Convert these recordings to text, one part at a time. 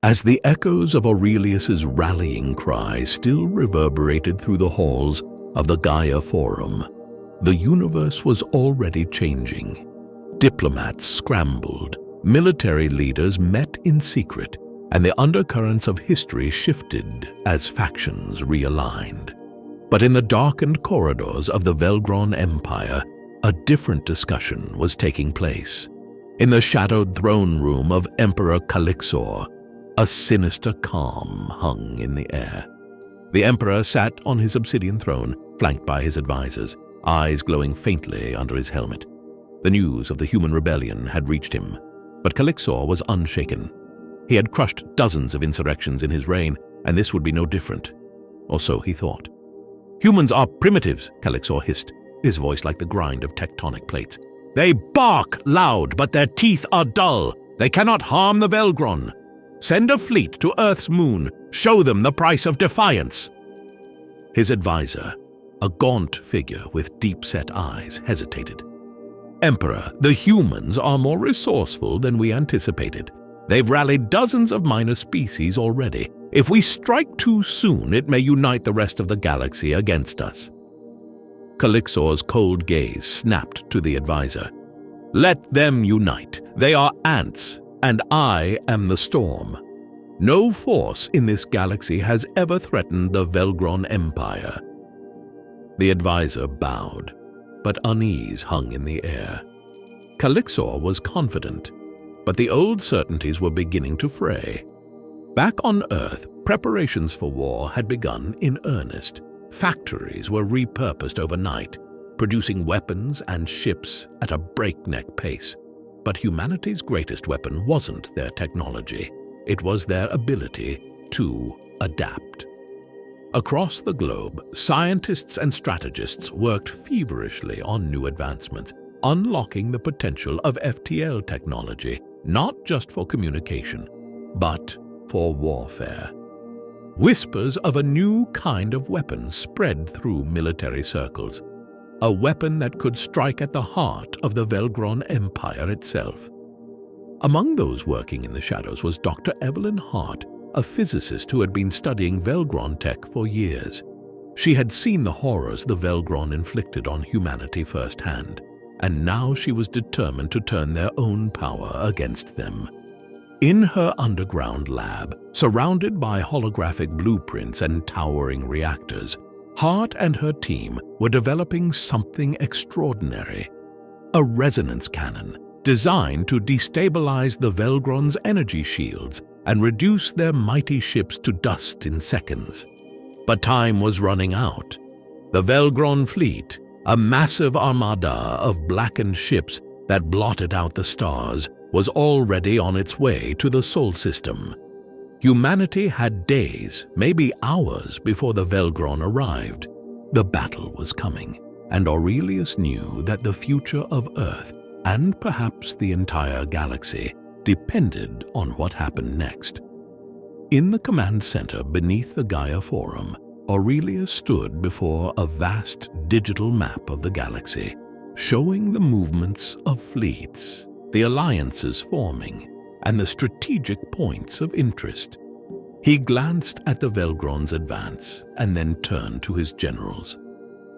As the echoes of Aurelius's rallying cry still reverberated through the halls of the Gaia Forum, the universe was already changing. Diplomats scrambled, military leaders met in secret, and the undercurrents of history shifted as factions realigned. But in the darkened corridors of the Velgron Empire, a different discussion was taking place. In the shadowed throne room of Emperor Kalixor, a sinister calm hung in the air. The emperor sat on his obsidian throne, flanked by his advisors, eyes glowing faintly under his helmet. The news of the human rebellion had reached him, but Kalixor was unshaken. He had crushed dozens of insurrections in his reign, and this would be no different. Or so he thought. "Humans are primitives," Kalixor hissed, his voice like the grind of tectonic plates. "They bark loud, but their teeth are dull. They cannot harm the Velgron. Send a fleet to Earth's moon. Show them the price of defiance." His advisor, a gaunt figure with deep-set eyes, hesitated. "Emperor, the humans are more resourceful than we anticipated. They've rallied dozens of minor species already. If we strike too soon, it may unite the rest of the galaxy against us." Kalixor's cold gaze snapped to the advisor. "Let them unite. They are ants, and I am the storm. No force in this galaxy has ever threatened the Velgron Empire." The advisor bowed, but unease hung in the air. Kalixor was confident, but the old certainties were beginning to fray. Back on Earth, preparations for war had begun in earnest. Factories were repurposed overnight, producing weapons and ships at a breakneck pace. But humanity's greatest weapon wasn't their technology. It was their ability to adapt. Across the globe, scientists and strategists worked feverishly on new advancements, unlocking the potential of FTL technology, not just for communication, but for warfare. Whispers of a new kind of weapon spread through military circles, a weapon that could strike at the heart of the Velgron Empire itself. Among those working in the shadows was Dr. Evelyn Hart, a physicist who had been studying Velgron tech for years. She had seen the horrors the Velgron inflicted on humanity firsthand, and now she was determined to turn their own power against them. In her underground lab, surrounded by holographic blueprints and towering reactors, Hart and her team were developing something extraordinary. A resonance cannon designed to destabilize the Velgron's energy shields and reduce their mighty ships to dust in seconds. But time was running out. The Velgron fleet, a massive armada of blackened ships that blotted out the stars, was already on its way to the Sol system. Humanity had days, maybe hours, before the Velgron arrived. The battle was coming, and Aurelius knew that the future of Earth, and perhaps the entire galaxy, depended on what happened next. In the command center beneath the Gaia Forum, Aurelius stood before a vast digital map of the galaxy, showing the movements of fleets, the alliances forming, and the strategic points of interest. He glanced at the Velgron's advance and then turned to his generals.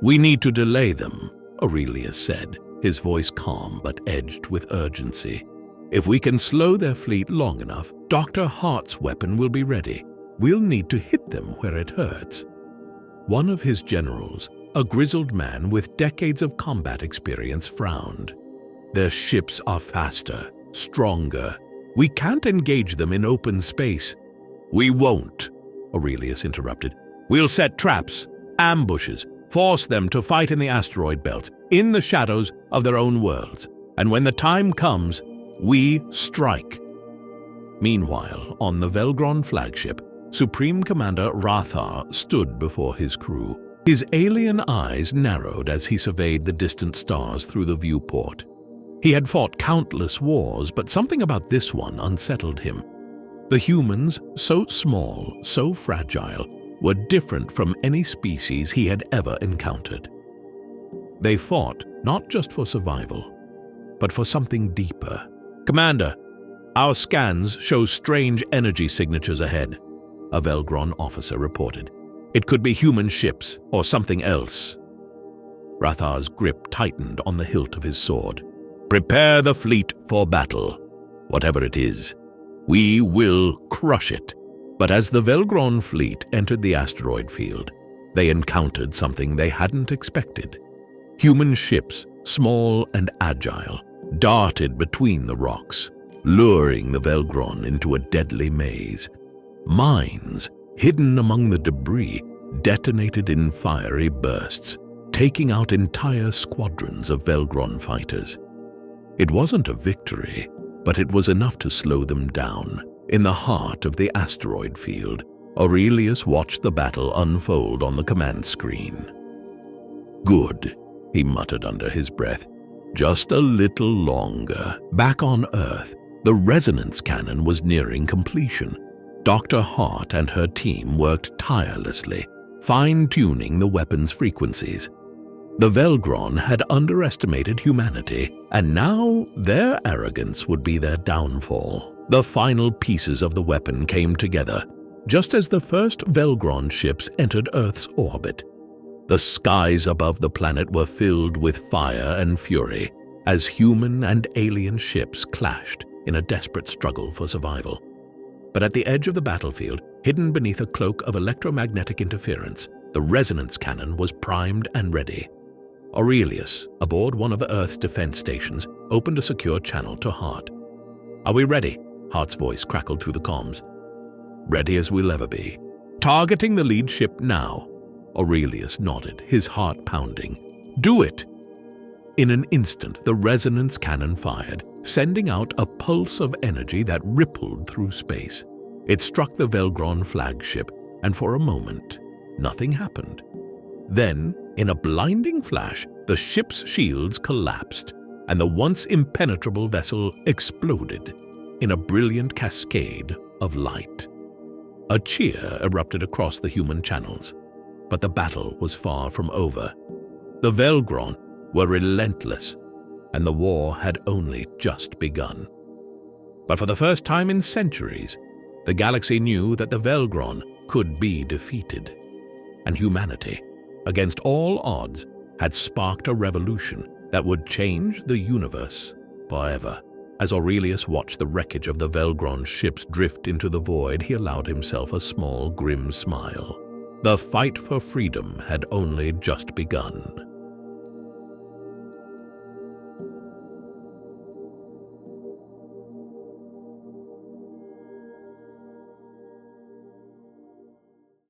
"We need to delay them," Aurelius said, his voice calm but edged with urgency. "If we can slow their fleet long enough, Dr. Hart's weapon will be ready. We'll need to hit them where it hurts." One of his generals, a grizzled man with decades of combat experience, frowned. "Their ships are faster, stronger. We can't engage them in open space." "We won't," Aurelius interrupted. "We'll set traps, ambushes, force them to fight in the asteroid belts, in the shadows of their own worlds. And when the time comes, we strike." Meanwhile, on the Velgron flagship, Supreme Commander Rathar stood before his crew. His alien eyes narrowed as he surveyed the distant stars through the viewport. He had fought countless wars, but something about this one unsettled him. The humans, so small, so fragile, were different from any species he had ever encountered. They fought not just for survival, but for something deeper. "Commander, "Our scans show strange energy signatures ahead," a Velgron officer reported. "It could be human ships or something else." Rathar's grip tightened on the hilt of his sword. "Prepare the fleet for battle. Whatever it is, we will crush it." But as the Velgron fleet entered the asteroid field, they encountered something they hadn't expected. Human ships, small and agile, darted between the rocks, luring the Velgron into a deadly maze. Mines, hidden among the debris, detonated in fiery bursts, taking out entire squadrons of Velgron fighters. It wasn't a victory, but it was enough to slow them down. In the heart of the asteroid field, Aurelius watched the battle unfold on the command screen. "Good," he muttered under his breath. "Just a little longer." Back on Earth, the resonance cannon was nearing completion. Dr. Hart and her team worked tirelessly, fine-tuning the weapon's frequencies. The Velgron had underestimated humanity, and now their arrogance would be their downfall. The final pieces of the weapon came together, just as the first Velgron ships entered Earth's orbit. The skies above the planet were filled with fire and fury as human and alien ships clashed in a desperate struggle for survival. But at the edge of the battlefield, hidden beneath a cloak of electromagnetic interference, the resonance cannon was primed and ready. Aurelius, aboard one of the Earth's defense stations, opened a secure channel to Hart. "Are we ready?" Hart's voice crackled through the comms. "Ready as we'll ever be. Targeting the lead ship now." Aurelius nodded, his heart pounding. "Do it!" In an instant, the resonance cannon fired, sending out a pulse of energy that rippled through space. It struck the Velgron flagship, and for a moment, nothing happened. Then, in a blinding flash, the ship's shields collapsed, and the once impenetrable vessel exploded in a brilliant cascade of light. A cheer erupted across the human channels, but the battle was far from over. The Velgron were relentless, and the war had only just begun. But for the first time in centuries, the galaxy knew that the Velgron could be defeated, and humanity, against all odds, had sparked a revolution that would change the universe forever. As Aurelius watched the wreckage of the Velgron ships drift into the void, he allowed himself a small, grim smile. The fight for freedom had only just begun.